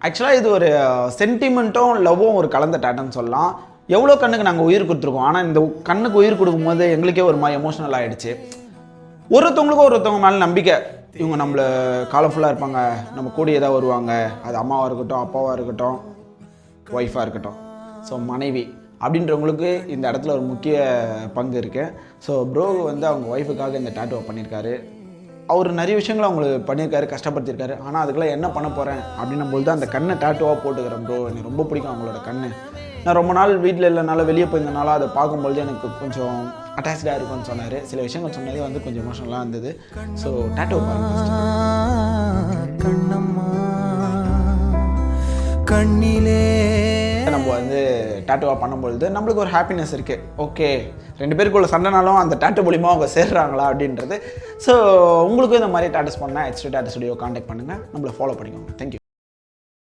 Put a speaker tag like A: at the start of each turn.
A: ஆக்சுவலாக இது ஒரு சென்டிமெண்ட்டும் லவ்வும் ஒரு கலந்த டேட்டுன்னு சொல்லலாம். எவ்வளோ கண்ணுக்கு நாங்கள் உயிர் கொடுத்துருக்கோம், ஆனால் இந்த கண்ணுக்கு உயிர் கொடுக்கும்போது எங்களுக்கே ஒரு மாதிரி எமோஷனல் ஆகிடுச்சு. ஒருத்தவங்க மேலே நம்பிக்கை, இவங்க நம்மளை காலம் ஃபுல்லாக இருப்பாங்க, நம்ம கூட ஏதாவது வருவாங்க, அது அம்மாவாக இருக்கட்டும், அப்பாவாக இருக்கட்டும், ஒய்ஃபாக இருக்கட்டும், ஸோ மனைவி அப்படின்றவங்களுக்கு இந்த இடத்துல ஒரு முக்கிய பங்கு இருக்குது. ஸோ ப்ரோ வந்து அவங்க ஒய்ஃபுக்காக இந்த டேட்டுவை பண்ணியிருக்காரு. அவர் நிறைய விஷயங்களை அவங்களுக்கு பண்ணியிருக்காரு, கஷ்டப்படுத்தியிருக்காரு. ஆனால் அதுக்கெல்லாம் என்ன பண்ண போகிறேன் அப்படின்னும்போது தான் அந்த கண்ணை டேட்டுவாக போட்டுக்கிறேன் ப்ரோ. எனக்கு ரொம்ப பிடிக்கும் அவங்களோட கண்ணு. நான் ரொம்ப நாள் வீட்டில் இல்லைனால வெளியே போயிருந்தனால அதை பார்க்கும்பொழுது எனக்கு கொஞ்சம் அட்டாச்சாக இருக்கும்னு சொன்னார். சில விஷயங்கள் சொன்னது வந்து கொஞ்சம் எமோஷனலாக இருந்தது. ஸோ டேட்டுவை பாருங்கள். கண்ணிலே நம்ம வந்து டேட்டுவாக பண்ணும்பொழுது நம்மளுக்கு ஒரு ஹாப்பினஸ் இருக்குது. ஓகே, 2 பேருக்குள்ள சண்டைனாலும் அந்த டேட்டு மூலிமா அவங்க சேர்றாங்களா அப்படின்றது. ஸோ உங்களுக்கும் இந்த மாதிரி டேட்டஸ் பண்ணால் H2 Tattoo Studio கான்டாக்ட் பண்ணுங்கள், நம்மளை ஃபாலோ பண்ணிக்கோங்க. தேங்க்யூ.